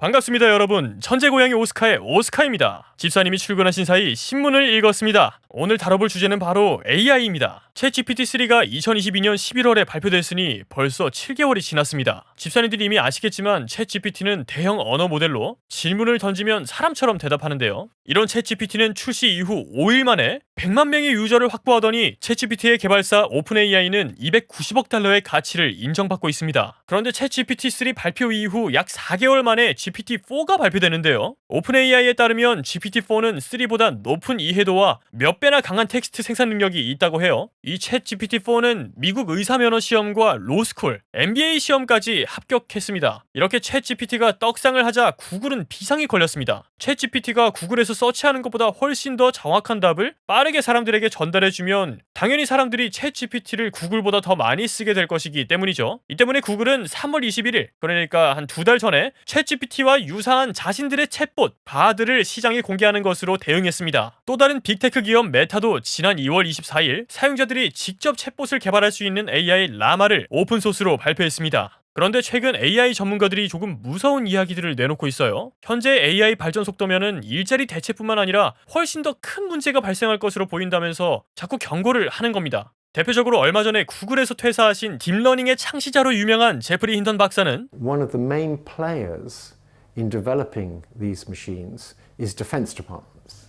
반갑습니다 여러분. 천재고양이 오스카의 오스카입니다. 집사님이 출근하신 사이 신문을 읽었습니다. 오늘 다뤄볼 주제는 바로 AI입니다. 챗GPT-3가 2022년 11월에 발표됐으니 벌써 7개월이 지났습니다. 집사님들이 이미 아시겠지만 챗GPT는 대형 언어 모델로 질문을 던지면 사람처럼 대답하는데요. 이런 챗GPT는 출시 이후 5일 만에 100만 명의 유저를 확보하더니 챗GPT의 개발사 오픈AI는 290억 달러의 가치를 인정받고 있습니다. 그런데 챗GPT-3 발표 이후 약 4개월 만에 GPT-4가 발표되는데요. 오픈AI에 따르면 GPT-4는 3보다 높은 이해도와 몇 배나 강한 텍스트 생산 능력이 있다고 해요. 이 챗GPT-4는 미국 의사면허 시험과 로스쿨, MBA 시험까지 합격했습니다. 이렇게 챗GPT가 떡상을 하자 구글은 비상이 걸렸습니다. 챗GPT가 구글에서 서치하는 것보다 훨씬 더 정확한 답을 빠르게 사람들에게 전달해주면 당연히 사람들이 챗GPT를 구글보다 더 많이 쓰게 될 것이기 때문이죠. 이 때문에 구글은 3월 21일, 그러니까 한 2달 전에 챗GPT와 유사한 자신들의 챗봇, 바드를 시장에 공개하는 것으로 대응했습니다. 또 다른 빅테크 기업 메타도 지난 2월 24일 사용자들이 직접 챗봇을 개발할 수 있는 AI 라마를 오픈소스로 발표했습니다. 그런데 최근 AI 전문가들이 조금 무서운 이야기들을 내놓고 있어요. 현재 AI 발전 속도면은 일자리 대체뿐만 아니라 훨씬 더 큰 문제가 발생할 것으로 보인다면서 자꾸 경고를 하는 겁니다. 대표적으로 얼마 전에 구글에서 퇴사하신 딥러닝의 창시자로 유명한 제프리 힌던 박사는 One of the main players in developing these machines is defense departments.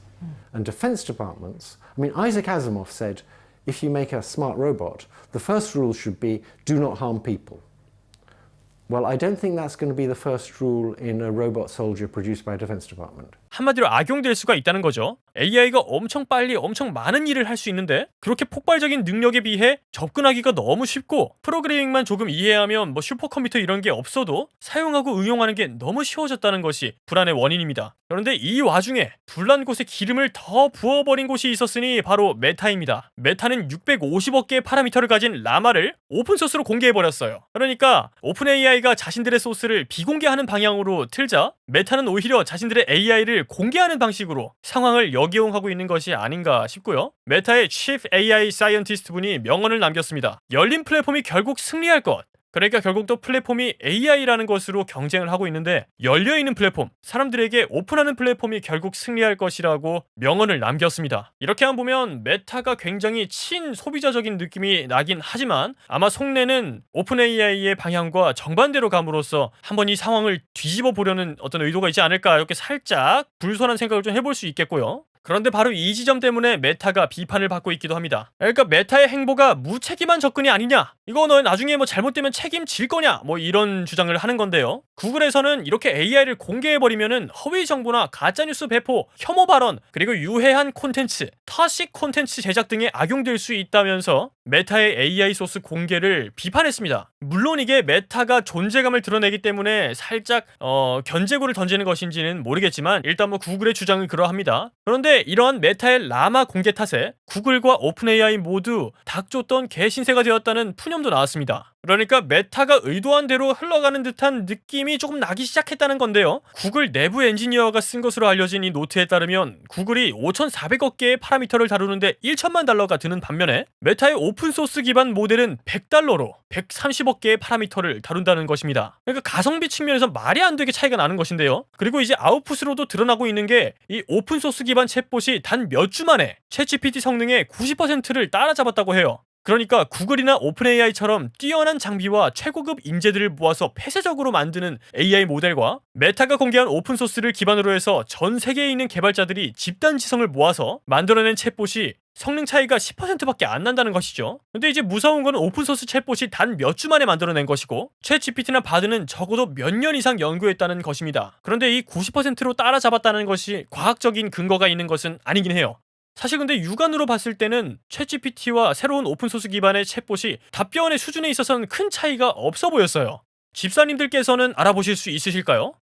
And defense departments, Isaac Asimov said, if you make a smart robot, the first rule should be do not harm people. Well, I don't think that's going to be the first rule in a robot soldier produced by a defense department. 한마디로 악용될 수가 있다는 거죠. AI가 엄청 빨리 엄청 많은 일을 할 수 있는데 그렇게 폭발적인 능력에 비해 접근하기가 너무 쉽고 프로그래밍만 조금 이해하면 슈퍼컴퓨터 이런 게 없어도 사용하고 응용하는 게 너무 쉬워졌다는 것이 불안의 원인입니다. 그런데 이 와중에 불난 곳에 기름을 더 부어버린 곳이 있었으니 바로 메타입니다. 메타는 650억 개의 파라미터를 가진 라마를 오픈소스로 공개해버렸어요. 그러니까 오픈AI가 자신들의 소스를 비공개하는 방향으로 틀자 메타는 오히려 자신들의 AI를 공개하는 방식으로 상황을 역이용하고 있는 것이 아닌가 싶고요. 메타의 Chief AI Scientist 분이 명언을 남겼습니다. 열린 플랫폼이 결국 승리할 것. 그러니까 결국 또 플랫폼이 AI라는 것으로 경쟁을 하고 있는데 열려있는 플랫폼, 사람들에게 오픈하는 플랫폼이 결국 승리할 것이라고 명언을 남겼습니다. 이렇게만 보면 메타가 굉장히 친소비자적인 느낌이 나긴 하지만 아마 속내는 오픈AI의 방향과 정반대로 감으로써 한번 이 상황을 뒤집어 보려는 어떤 의도가 있지 않을까 이렇게 살짝 불손한 생각을 좀 해볼 수 있겠고요. 그런데 바로 이 지점 때문에 메타가 비판을 받고 있기도 합니다. 그러니까 메타의 행보가 무책임한 접근이 아니냐, 이거 너 나중에 잘못되면 책임질 거냐, 이런 주장을 하는 건데요. 구글에서는 이렇게 AI를 공개해버리면은 허위 정보나 가짜뉴스 배포, 혐오 발언, 그리고 유해한 콘텐츠, 타식 콘텐츠 제작 등에 악용될 수 있다면서 메타의 AI 소스 공개를 비판했습니다. 물론 이게 메타가 존재감을 드러내기 때문에 살짝 견제구를 던지는 것인지는 모르겠지만 일단 구글의 주장은 그러합니다. 그런데 이러한 메타의 라마 공개 탓에 구글과 오픈AI 모두 닥쳤던 개신세가 되었다는 푸념도 나왔습니다. 그러니까 메타가 의도한 대로 흘러가는 듯한 느낌이 조금 나기 시작했다는 건데요. 구글 내부 엔지니어가 쓴 것으로 알려진 이 노트에 따르면 구글이 5,400억 개의 파라미터를 다루는데 1천만 달러가 드는 반면에 메타의 오픈소스 기반 모델은 100달러로 130억 개의 파라미터를 다룬다는 것입니다. 그러니까 가성비 측면에서 말이 안 되게 차이가 나는 것인데요. 그리고 이제 아웃풋으로도 드러나고 있는 게 이 오픈소스 기반 챗봇이 단 몇 주 만에 챗GPT 성능의 90%를 따라잡았다고 해요. 그러니까 구글이나 오픈AI처럼 뛰어난 장비와 최고급 인재들을 모아서 폐쇄적으로 만드는 AI 모델과 메타가 공개한 오픈소스를 기반으로 해서 전 세계에 있는 개발자들이 집단 지성을 모아서 만들어낸 챗봇이 성능 차이가 10%밖에 안 난다는 것이죠. 근데 이제 무서운 건 오픈소스 챗봇이 단 몇 주 만에 만들어낸 것이고 챗GPT나 바드는 적어도 몇 년 이상 연구했다는 것입니다. 그런데 이 90%로 따라잡았다는 것이 과학적인 근거가 있는 것은 아니긴 해요. 사실 근데 육안으로 봤을 때는 챗GPT와 새로운 오픈소스 기반의 챗봇이 답변의 수준에 있어서는 큰 차이가 없어 보였어요. 집사님들께서는 알아보실 수 있으실까요?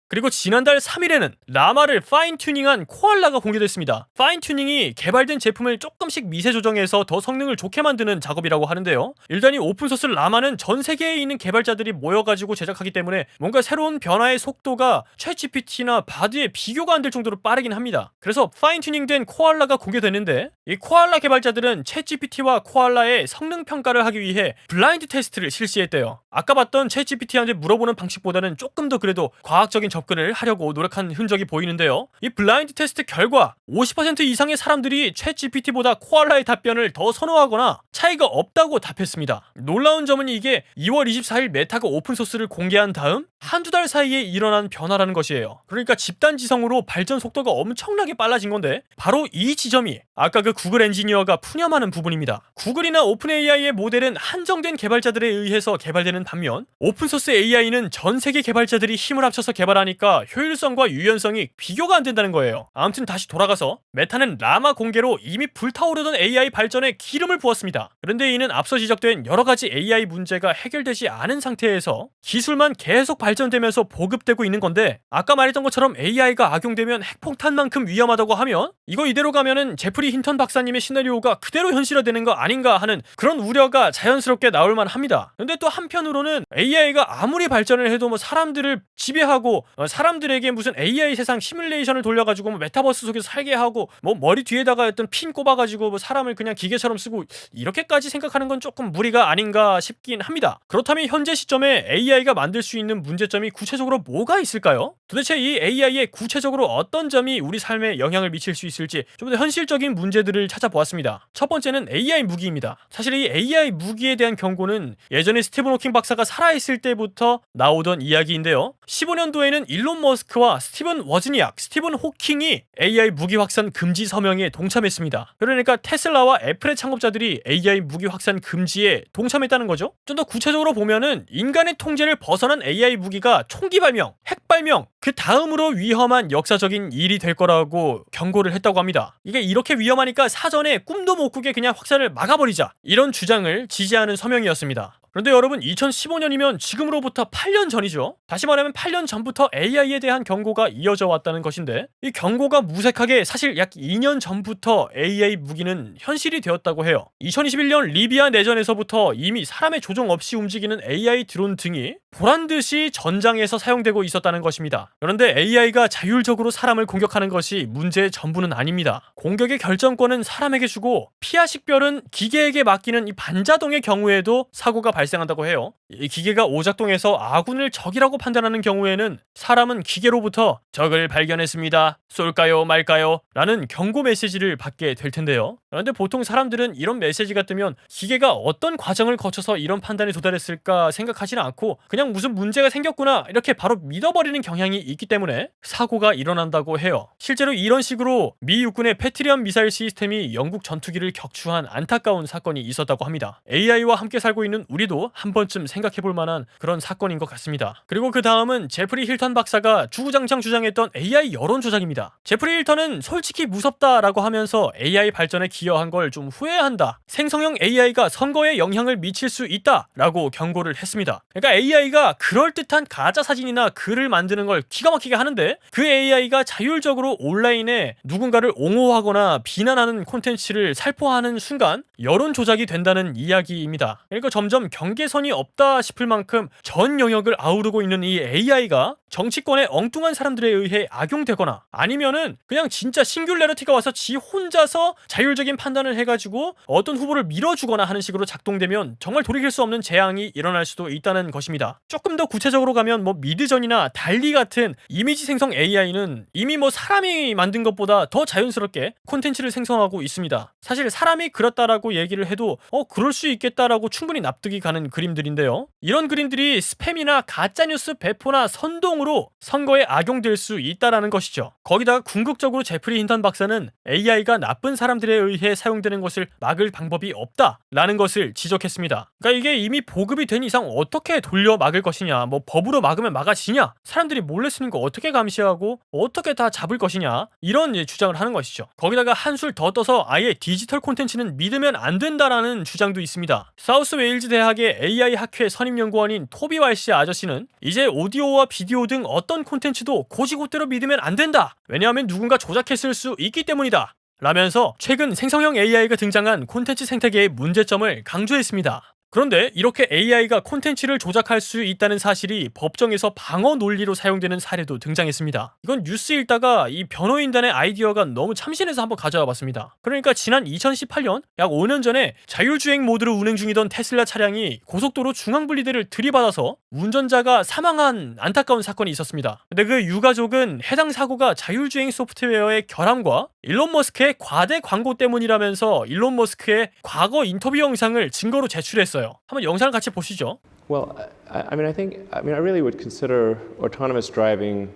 그리고 지난달 3일에는 라마를 파인 튜닝한 코알라가 공개됐습니다. 파인 튜닝이 개발된 제품을 조금씩 미세 조정해서 더 성능을 좋게 만드는 작업이라고 하는데요. 일단 이 오픈소스 라마는 전 세계에 있는 개발자들이 모여가지고 제작하기 때문에 뭔가 새로운 변화의 속도가 챗GPT나 바드에 비교가 안 될 정도로 빠르긴 합니다. 그래서 파인 튜닝된 코알라가 공개됐는데 이 코알라 개발자들은 챗GPT와 코알라의 성능 평가를 하기 위해 블라인드 테스트를 실시했대요. 아까 봤던 챗GPT한테 물어보는 방식보다는 조금 더 그래도 과학적인 접근을 하려고 노력한 흔적이 보이는데요. 이 블라인드 테스트 결과 50% 이상의 사람들이 챗GPT보다 코알라의 답변을 더 선호하거나 차이가 없다고 답했습니다. 놀라운 점은 이게 2월 24일 메타가 오픈소스를 공개한 다음 한두 달 사이에 일어난 변화라는 것이에요. 그러니까 집단지성으로 발전 속도가 엄청나게 빨라진 건데 바로 이 지점이 아까 그 구글 엔지니어가 푸념하는 부분입니다. 구글이나 오픈 AI의 모델은 한정된 개발자들에 의해서 개발되는 반면 오픈소스 AI는 전 세계 개발자들이 힘을 합쳐서 개발하니까 효율성과 유연성이 비교가 안 된다는 거예요. 아무튼 다시 돌아가서 메타는 라마 공개로 이미 불타오르던 AI 발전에 기름을 부었습니다. 그런데 이는 앞서 지적된 여러가지 AI 문제가 해결되지 않은 상태에서 기술만 계속 발전되면서 보급되고 있는 건데 아까 말했던 것처럼 AI가 악용되면 핵폭탄만큼 위험하다고 하면 이거 이대로 가면은 제프리 힌턴 박사님의 시나리오가 그대로 현실화되는 거 아닌가 하는 그런 우려가 자연스럽게 나올만 합니다. 근데 또 한편으로는 AI가 아무리 발전을 해도 뭐 사람들을 지배하고 사람들에게 무슨 AI 세상 시뮬레이션을 돌려가지고 뭐 메타버스 속에서 살게 하고 뭐 머리 뒤에다가 어떤 핀 꼽아가지고 뭐 사람을 그냥 기계처럼 쓰고 이렇게까지 생각하는 건 조금 무리가 아닌가 싶긴 합니다. 그렇다면 현재 시점에 AI가 만들 수 있는 문제점이 구체적으로 뭐가 있을까요? 도대체 이 AI의 구체적으로 어떤 점이 우리 삶에 영향을 미칠 수 있을지 좀 더 현실적인 문제들을 찾아보았습니다. 첫 번째는 AI 무기입니다. 사실 이 AI 무기에 대한 경고는 예전에 스티븐 호킹 박사가 살아있을 때부터 나오던 이야기인데요. 15년도에는 일론 머스크와 스티븐 워즈니악, 스티븐 호킹이 AI 무기 확산 금지 서명에 동참했습니다. 그러니까 테슬라와 애플의 창업자들이 AI 무기 확산 금지에 동참했다는 거죠. 좀 더 구체적으로 보면은 인간의 통제를 벗어난 AI 무기가 총기 발명, 핵 발명, 그 다음으로 위험한 역사적인 일이 될 거라고 경고를 했다고 합니다. 이게 이렇게 위험하니까 사전에 꿈도 못 꾸게 그냥 확산을 막아버리자, 이런 주장을 지지하는 서명이었습니다. 그런데 여러분 2015년이면 지금으로부터 8년 전이죠. 다시 말하면 8년 전부터 AI에 대한 경고가 이어져 왔다는 것인데 이 경고가 무색하게 사실 약 2년 전부터 AI 무기는 현실이 되었다고 해요. 2021년 리비아 내전에서부터 이미 사람의 조종 없이 움직이는 AI 드론 등이 보란듯이 전장에서 사용되고 있었다는 것입니다. 그런데 AI가 자율적으로 사람을 공격하는 것이 문제의 전부는 아닙니다. 공격의 결정권은 사람에게 주고 피하 식별은 기계에게 맡기는 이 반자동의 경우에도 사고가 발생한다고 해요. 이 기계가 오작동해서 아군을 적이라고 판단하는 경우에는 사람은 기계로부터 적을 발견했습니다. 쏠까요 말까요? 라는 경고 메시지를 받게 될 텐데요. 그런데 보통 사람들은 이런 메시지가 뜨면 기계가 어떤 과정을 거쳐서 이런 판단에 도달했을까 생각하지는 않고 그냥 무슨 문제가 생겼구나 이렇게 바로 믿어버리는 경향이 있기 때문에 사고가 일어난다고 해요. 실제로 이런 식으로 미 육군의 패트리엇 미사일 시스템이 영국 전투기를 격추한 안타까운 사건이 있었다고 합니다. AI와 함께 살고 있는 우리도 한 번쯤 생각해볼 만한 그런 사건인 것 같습니다. 그리고 그 다음은 제프리 힐턴 박사가 주구장창 주장했던 AI 여론 조작입니다. 제프리 힐턴은 솔직히 무섭다라고 하면서 AI 발전에 기여한 걸 좀 후회한다. 생성형 AI가 선거에 영향을 미칠 수 있다라고 경고를 했습니다. 그러니까 AI가 그럴듯한 가짜 사진이나 글을 만드는 걸 기가 막히게 하는데 그 AI가 자율적으로 온라인에 누군가를 옹호하거나 비난하는 콘텐츠를 살포하는 순간 여론 조작이 된다는 이야기입니다. 그러니까 점점 경계선이 없다 싶을 만큼 전 영역을 아우르고 있는 이 AI가 정치권의 엉뚱한 사람들에 의해 악용되거나 아니면은 그냥 진짜 싱귤레러티가 와서 지 혼자서 자율적인 판단을 해가지고 어떤 후보를 밀어주거나 하는 식으로 작동되면 정말 돌이킬 수 없는 재앙이 일어날 수도 있다는 것입니다. 조금 더 구체적으로 가면 뭐 미드전이나 달리 같은 이미지 생성 AI는 이미 뭐 사람이 만든 것보다 더 자연스럽게 콘텐츠를 생성하고 있습니다. 사실 사람이 그렸다라고 얘기를 해도 그럴 수 있겠다라고 충분히 납득이 가는 그림들인데요. 이런 그림들이 스팸이나 가짜뉴스 배포나 선동으로 선거에 악용될 수 있다라는 것이죠. 거기다가 궁극적으로 제프리 힌턴 박사는 AI가 나쁜 사람들에 의해 사용되는 것을 막을 방법이 없다라는 것을 지적했습니다. 그러니까 이게 이미 보급이 된 이상 어떻게 돌려 막을 것이냐, 뭐 법으로 막으면 막아지냐, 사람들이 몰래 쓰는 거 어떻게 감시하고 어떻게 다 잡을 것이냐, 이런 주장을 하는 것이죠. 거기다가 한술 더 떠서 아예 디지털 콘텐츠는 믿으면 안 된다라는 주장도 있습니다. 사우스 웨일즈 대학의 대학의 AI 학회 선임연구원인 토비 왈시 아저씨는 이제 오디오와 비디오 등 어떤 콘텐츠도 고지고대로 믿으면 안 된다. 왜냐하면 누군가 조작했을 수 있기 때문이다. 라면서 최근 생성형 AI가 등장한 콘텐츠 생태계의 문제점을 강조했습니다. 그런데 이렇게 AI가 콘텐츠를 조작할 수 있다는 사실이 법정에서 방어 논리로 사용되는 사례도 등장했습니다. 이건 뉴스 읽다가 이 변호인단의 아이디어가 너무 참신해서 한번 가져와 봤습니다. 그러니까 지난 2018년 약 5년 전에 자율주행 모드로 운행 중이던 테슬라 차량이 고속도로 중앙분리대를 들이받아서 운전자가 사망한 안타까운 사건이 있었습니다. 근데 그 유가족은 해당 사고가 자율주행 소프트웨어의 결함과 일론 머스크의 과대 광고 때문이라면서 일론 머스크의 과거 인터뷰 영상을 증거로 제출했어요. 한번 영상을 같이 보시죠. Well, I really would consider autonomous driving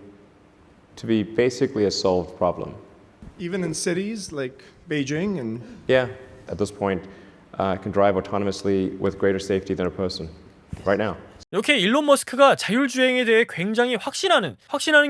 to be basically a solved problem. Even in cities like Beijing and Yeah, at this point, can drive autonomously with greater safety than a person right now. 이렇게 일론 머스크가 자율주행에 대해 굉장히 확신하는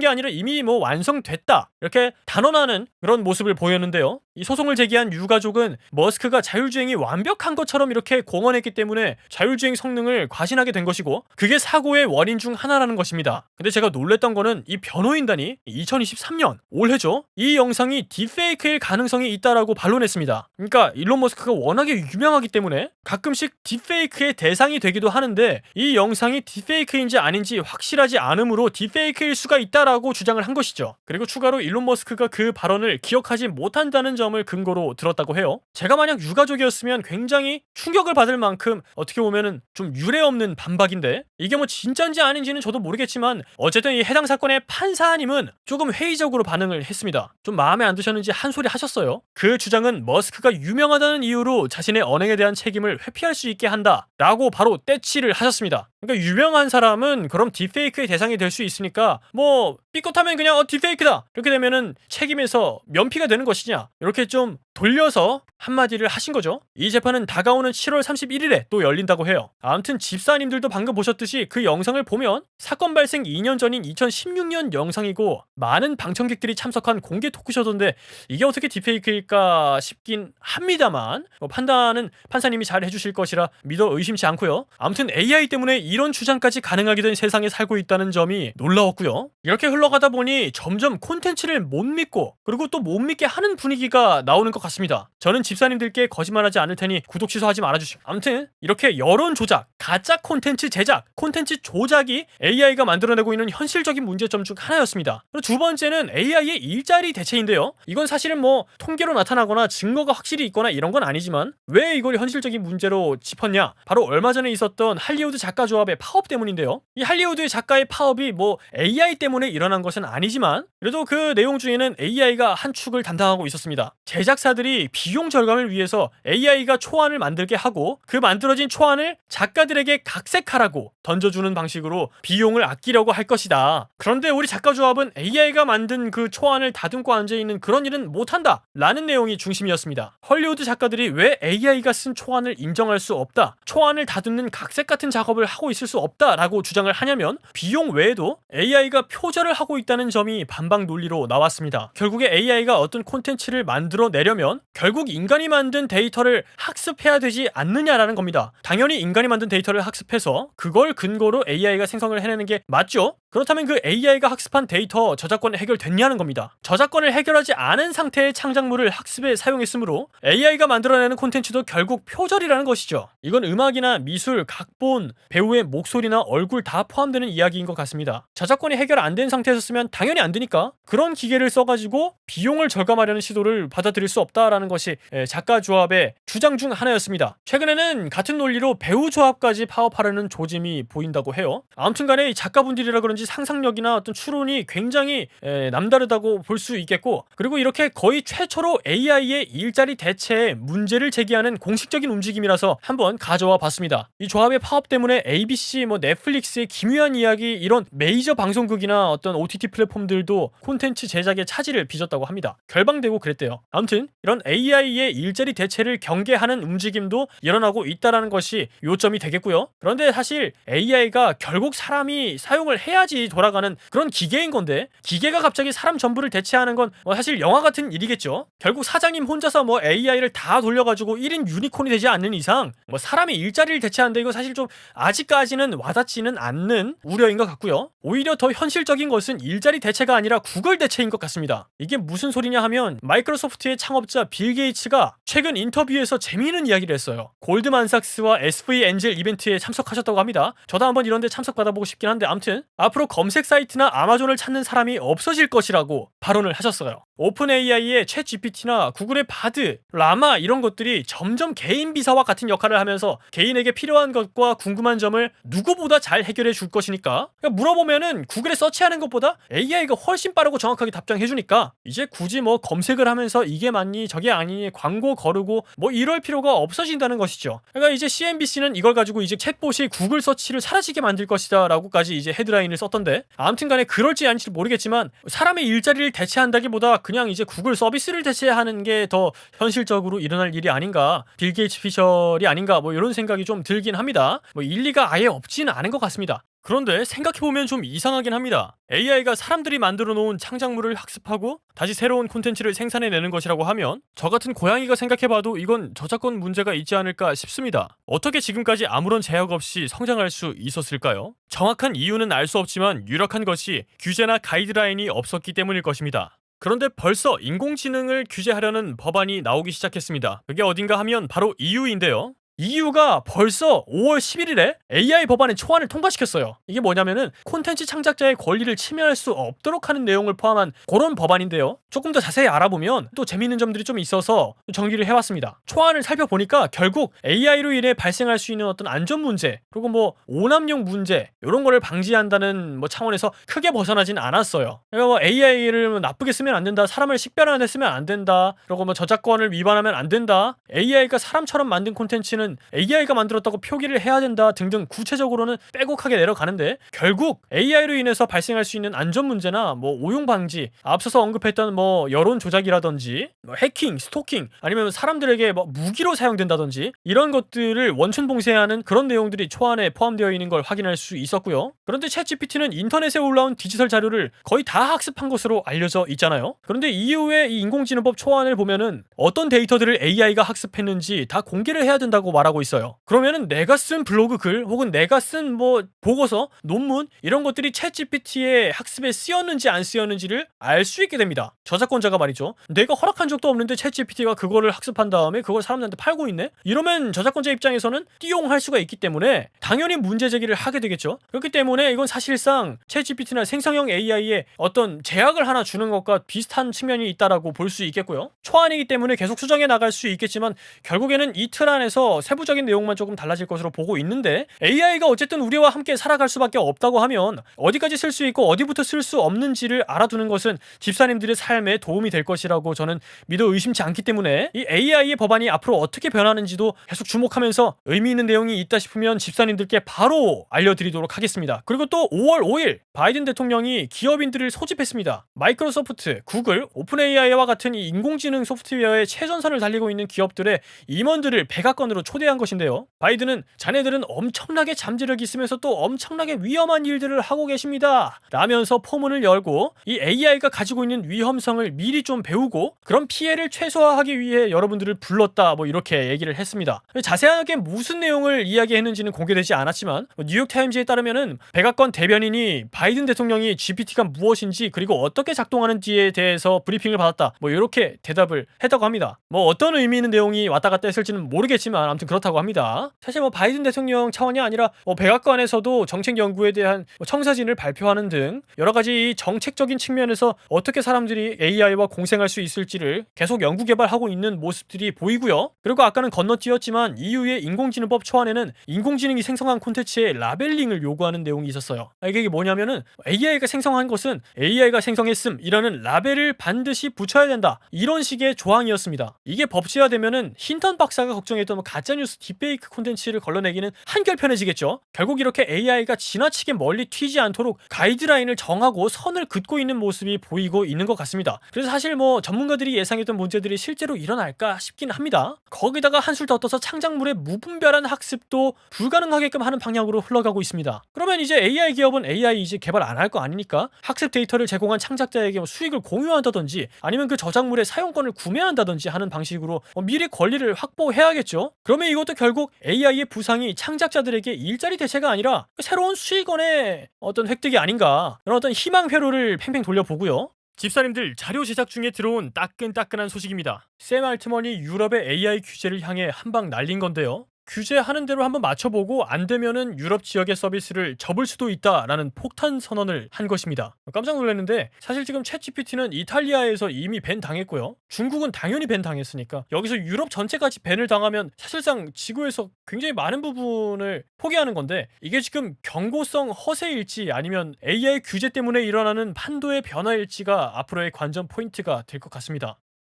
게 아니라 이미 뭐 완성됐다 이렇게 단언하는 그런 모습을 보였는데요. 이 소송을 제기한 유가족은 머스크가 자율주행이 완벽한 것처럼 이렇게 공언했기 때문에 자율주행 성능을 과신하게 된 것이고 그게 사고의 원인 중 하나라는 것입니다. 근데 제가 놀랬던 거는 이 변호인단이 2023년 올해죠. 이 영상이 딥페이크일 가능성이 있다라고 반론했습니다. 그러니까 일론 머스크가 워낙에 유명하기 때문에 가끔씩 딥페이크의 대상이 되기도 하는데 이 영상이 딥페이크인지 아닌지 확실하지 않으므로 딥페이크일 수가 있다라고 주장을 한 것이죠. 그리고 추가로 일론 머스크가 그 발언을 기억하지 못한다는 점을 근거로 들었다고 해요. 제가 만약 유가족이었으면 굉장히 충격을 받을 만큼 어떻게 보면은 좀 유례없는 반박인데 이게 뭐 진짜인지 아닌지는 저도 모르겠지만 어쨌든 이 해당 사건의 판사님은 조금 회의적으로 반응을 했습니다. 좀 마음에 안 드셨는지 한 소리 하셨어요. 그 주장은 머스크가 유명하다는 이유로 자신의 언행에 대한 책임을 회피할 수 있게 한다라고 바로 떼치를 하셨습니다. 그러니까 유명한 사람은 그럼 딥페이크의 대상이 될 수 있으니까 뭐 삐끗하면 그냥 딥페이크다 이렇게 되면은 책임에서 면피가 되는 것이냐 이렇게 좀 돌려서 한마디를 하신 거죠. 이 재판은 다가오는 7월 31일에 또 열린다고 해요. 아무튼 집사님들도 방금 보셨듯이 그 영상을 보면 사건 발생 2년 전인 2016년 영상이고 많은 방청객들이 참석한 공개 토크쇼던데 이게 어떻게 딥페이크일까 싶긴 합니다만 판단은 판사님이 잘 해주실 것이라 믿어 의심치 않고요. 아무튼 AI 때문에 이런 주장까지 가능하게 된 세상에 살고 있다는 점이 놀라웠고요. 이렇게 흘러가다 보니 점점 콘텐츠를 못 믿고 그리고 또 못 믿게 하는 분위기가 나오는 것 같습니다. 저는 집사님들께 거짓말하지 않을 테니 구독 취소하지 말아주시고 아무튼 이렇게 여론 조작, 가짜 콘텐츠 제작, 콘텐츠 조작이 AI가 만들어내고 있는 현실적인 문제점 중 하나였습니다. 그리고 두 번째는 AI의 일자리 대체인데요. 이건 사실은 뭐 통계로 나타나거나 증거가 확실히 있거나 이런 건 아니지만 왜 이걸 현실적인 문제로 짚었냐? 바로 얼마 전에 있었던 할리우드 작가 조합의 파업 때문인데요. 이 할리우드의 작가의 파업이 뭐 AI 때문에 일어난 것은 아니지만 그래도 그 내용 중에는 AI가 한 축을 담당하고 있었습니다. 제작사들이 비용 절감을 위해서 AI가 초안을 만들게 하고 그 만들어진 초안을 작가들에게 각색하라고 던져주는 방식으로 비용을 아끼려고 할 것이다. 그런데 우리 작가 조합은 AI가 만든 그 초안을 다듬고 앉아있는 그런 일은 못한다 라는 내용이 중심이었습니다. 헐리우드 작가들이 왜 AI가 쓴 초안을 인정할 수 없다, 초안을 다듬는 각색 같은 작업을 하고 있을 수 없다 라고 주장을 하냐면 비용 외에도 AI가 표절을 하고 있다는 점이 반박 논리로 나왔습니다. 결국에 AI가 어떤 콘텐츠를 만들어내려면 결국 인간이 만든 데이터를 학습해야 되지 않느냐라는 겁니다. 당연히 인간이 만든 데이터를 학습해서 그걸 근거로 AI가 생성을 해내는 게 맞죠? 그렇다면 그 AI가 학습한 데이터 저작권 해결됐냐는 겁니다. 저작권을 해결하지 않은 상태의 창작물을 학습에 사용했으므로 AI가 만들어내는 콘텐츠도 결국 표절이라는 것이죠. 이건 음악이나 미술, 각본, 배우의 목소리나 얼굴 다 포함되는 이야기인 것 같습니다. 저작권이 해결 안 된 상태에서 쓰면 당연히 안 되니까 그런 기계를 써가지고 비용을 절감하려는 시도를 받아들일 수 없다라는 것이 작가 조합의 주장 중 하나였습니다. 최근에는 같은 논리로 배우 조합까지 파업하려는 조짐이 보인다고 해요. 아무튼간에 이 작가분들이라 그런지 상상력이나 어떤 추론이 굉장히 남다르다고 볼 수 있겠고 그리고 이렇게 거의 최초로 AI의 일자리 대체에 문제를 제기하는 공식적인 움직임이라서 한번 가져와 봤습니다. 이 조합의 파업 때문에 ABC, 넷플릭스의 기묘한 이야기 이런 메이저 방송국이나 어떤 OTT 플랫폼들도 콘텐츠 제작에 차질을 빚었다고 합니다. 결방되고 그랬대요. 아무튼 이런 AI의 일자리 대체를 경계하는 움직임도 일어나고 있다는 것이 요점이 되겠고요. 그런데 사실 AI가 결국 사람이 사용을 해야지 끝까지 돌아가는 그런 기계인 건데 기계가 갑자기 사람 전부를 대체하는 건 사실 영화 같은 일이겠죠. 결국 사장님 혼자서 AI를 다 돌려가지고 1인 유니콘이 되지 않는 이상 사람이 일자리를 대체하는데 이거 사실 좀 아직까지는 와닿지는 않는 우려인 것 같고요. 오히려 더 현실적인 것은 일자리 대체가 아니라 구글 대체인 것 같습니다. 이게 무슨 소리냐 하면 마이크로소프트의 창업자 빌 게이츠가 최근 인터뷰에서 재미있는 이야기를 했어요. 골드만삭스와 SV 엔젤 이벤트에 참석하셨다고 합니다. 저도 한번 이런 데 참석 받아보고 싶긴 한데 아무튼 앞으로 검색 사이트나 아마존을 찾는 사람이 없어질 것이라고 발언을 하셨어요. 오픈 AI의 챗 GPT나 구글의 바드, 라마 이런 것들이 점점 개인 비서와 같은 역할을 하면서 개인에게 필요한 것과 궁금한 점을 누구보다 잘 해결해 줄 것이니까 물어보면은 구글에 서치하는 것보다 AI가 훨씬 빠르고 정확하게 답장해 주니까 이제 굳이 검색을 하면서 이게 맞니 저게 아니니 광고 거르고 이럴 필요가 없어진다는 것이죠. 그러니까 이제 CNBC는 이걸 가지고 이제 챗봇이 구글 서치를 사라지게 만들 것이다 라고까지 이제 헤드라인을 썼던데 아무튼 간에 그럴지 아닐지 모르겠지만 사람의 일자리를 대체한다기보다 그냥 이제 구글 서비스를 대체하는 게 더 현실적으로 일어날 일이 아닌가, 빌 게이츠 피셜이 아닌가 이런 생각이 좀 들긴 합니다. 일리가 아예 없지는 않은 것 같습니다. 그런데 생각해보면 좀 이상하긴 합니다. AI가 사람들이 만들어 놓은 창작물을 학습하고 다시 새로운 콘텐츠를 생산해내는 것이라고 하면 저 같은 고양이가 생각해봐도 이건 저작권 문제가 있지 않을까 싶습니다. 어떻게 지금까지 아무런 제약 없이 성장할 수 있었을까요? 정확한 이유는 알 수 없지만 유력한 것이 규제나 가이드라인이 없었기 때문일 것입니다. 그런데 벌써 인공지능을 규제하려는 법안이 나오기 시작했습니다. 그게 어딘가 하면 바로 EU인데요. EU가 벌써 5월 11일에 AI 법안의 초안을 통과시켰어요. 이게 뭐냐면은 콘텐츠 창작자의 권리를 침해할 수 없도록 하는 내용을 포함한 그런 법안인데요. 조금 더 자세히 알아보면 또 재미있는 점들이 좀 있어서 정리를 해왔습니다. 초안을 살펴보니까 결국 AI로 인해 발생할 수 있는 어떤 안전 문제 그리고 오남용 문제 이런 거를 방지한다는 차원에서 크게 벗어나진 않았어요. 그러니까 AI를 나쁘게 쓰면 안 된다, 사람을 식별하는 데 쓰면 안 된다, 그리고 저작권을 위반하면 안 된다, AI가 사람처럼 만든 콘텐츠는 AI가 만들었다고 표기를 해야 된다 등등 구체적으로는 빼곡하게 내려가는데 결국 AI로 인해서 발생할 수 있는 안전 문제나 오용 방지, 앞서서 언급했던 여론 조작이라든지 해킹, 스토킹 아니면 사람들에게 무기로 사용된다든지 이런 것들을 원천 봉쇄하는 그런 내용들이 초안에 포함되어 있는 걸 확인할 수 있었고요. 그런데 챗GPT는 인터넷에 올라온 디지털 자료를 거의 다 학습한 것으로 알려져 있잖아요. 그런데 이후에 이 인공지능법 초안을 보면은 어떤 데이터들을 AI가 학습했는지 다 공개를 해야 된다고 말하고 있어요. 그러면은 내가 쓴 블로그 글 혹은 내가 쓴 보고서, 논문 이런 것들이 챗GPT의 학습에 쓰였는지 안 쓰였는지를 알 수 있게 됩니다. 저작권자가 말이죠. 내가 허락한 적도 없는데 챗GPT가 그거를 학습한 다음에 그걸 사람들한테 팔고 있네? 이러면 저작권자 입장에서는 띠용할 수가 있기 때문에 당연히 문제 제기를 하게 되겠죠. 그렇기 때문에 이건 사실상 챗GPT나 생성형 AI에 어떤 제약을 하나 주는 것과 비슷한 측면이 있다라고 볼 수 있겠고요. 초안이기 때문에 계속 수정해 나갈 수 있겠지만 결국에는 이 틀 안에서 세부적인 내용만 조금 달라질 것으로 보고 있는데 AI가 어쨌든 우리와 함께 살아갈 수밖에 없다고 하면 어디까지 쓸 수 있고 어디부터 쓸 수 없는지를 알아두는 것은 집사님들의 삶에 도움이 될 것이라고 저는 믿어 의심치 않기 때문에 이 AI의 법안이 앞으로 어떻게 변하는지도 계속 주목하면서 의미 있는 내용이 있다 싶으면 집사님들께 바로 알려드리도록 하겠습니다. 그리고 또 5월 5일 바이든 대통령이 기업인들을 소집했습니다. 마이크로소프트, 구글, 오픈 AI와 같은 이 인공지능 소프트웨어의 최전선을 달리고 있는 기업들의 임원들을 백악관으로 초대한 것인데요. 바이든은 자네들은 엄청나게 잠재력이 있으면서 또 엄청나게 위험한 일들을 하고 계십니다 라면서 포문을 열고 이 AI가 가지고 있는 위험성을 미리 좀 배우고 그런 피해를 최소화하기 위해 여러분들을 불렀다 이렇게 얘기를 했습니다. 자세하게 무슨 내용을 이야기했는지는 공개되지 않았지만 뉴욕타임즈에 따르면은 백악관 대변인이 바이든 대통령이 GPT가 무엇인지 그리고 어떻게 작동하는지에 대해서 브리핑을 받았다 이렇게 대답을 했다고 합니다. 어떤 의미 있는 내용이 왔다 갔다 했을지는 모르겠지만 아무튼 그렇다고 합니다. 사실 바이든 대통령 차원이 아니라 백악관에서도 정책 연구에 대한 청사진을 발표하는 등 여러 가지 정책적인 측면에서 어떻게 사람들이 AI와 공생할 수 있을지를 계속 연구 개발하고 있는 모습들이 보이고요. 그리고 아까는 건너뛰었지만 EU의 인공지능법 초안에는 인공지능이 생성한 콘텐츠의 라벨링을 요구하는 내용이 있었어요. 이게 뭐냐면은 AI가 생성한 것은 AI가 생성했음이라는 라벨을 반드시 붙여야 된다 이런 식의 조항이었습니다. 이게 법제화되면은 힌턴 박사가 걱정했던 가짜 가짜뉴스 딥페이크 콘텐츠를 걸러내기는 한결 편해지겠죠. 결국 이렇게 AI가 지나치게 멀리 튀지 않도록 가이드라인을 정하고 선을 긋고 있는 모습이 보이고 있는 것 같습니다. 그래서 사실 뭐 전문가들이 예상했던 문제들이 실제로 일어날까 싶긴 합니다. 거기다가 한술 더 떠서 창작물의 무분별한 학습도 불가능하게끔 하는 방향으로 흘러가고 있습니다. 그러면 이제 AI 기업은 AI 이제 개발 안 할 거 아니니까 학습 데이터를 제공한 창작자에게 뭐 수익을 공유한다든지 아니면 그 저작물의 사용권을 구매한다든지 하는 방식으로 미리 권리를 확보해야겠죠. 그러면 이것도 결국 AI의 부상이 창작자들에게 일자리 대체가 아니라 새로운 수익원의 어떤 획득이 아닌가, 이런 어떤 희망 회로를 팽팽 돌려보고요. 집사님들, 자료 제작 중에 들어온 따끈따끈한 소식입니다. 샘 알트먼이 유럽의 AI 규제를 향해 한방 날린 건데요. 규제하는 대로 한번 맞춰보고 안 되면은 유럽 지역의 서비스를 접을 수도 있다라는 폭탄 선언을 한 것입니다. 깜짝 놀랐는데 사실 지금 챗GPT는 이탈리아에서 이미 밴 당했고요. 중국은 당연히 밴 당했으니까 여기서 유럽 전체까지 밴을 당하면 사실상 지구에서 굉장히 많은 부분을 포기하는 건데, 이게 지금 경고성 허세일지 아니면 AI 규제 때문에 일어나는 판도의 변화일지가 앞으로의 관전 포인트가 될 것 같습니다.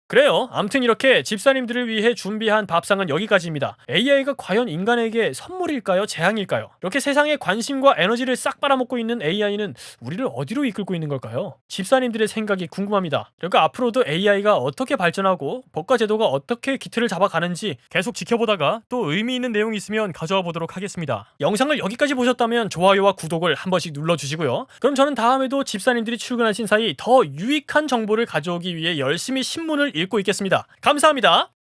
그래요. 아무튼 이렇게 집사님들을 위해 준비한 밥상은 여기까지입니다. AI가 과연 인간에게 선물일까요? 재앙일까요? 이렇게 세상의 관심과 에너지를 싹 빨아먹고 있는 AI는 우리를 어디로 이끌고 있는 걸까요? 집사님들의 생각이 궁금합니다. 그러니까 앞으로도 AI가 어떻게 발전하고 법과 제도가 어떻게 기틀을 잡아가는지 계속 지켜보다가 또 의미 있는 내용이 있으면 가져와 보도록 하겠습니다. 영상을 여기까지 보셨다면 좋아요와 구독을 한 번씩 눌러주시고요. 그럼 저는 다음에도 집사님들이 출근하신 사이 더 유익한 정보를 가져오기 위해 열심히 신문을 읽고 있겠습니다. 감사합니다.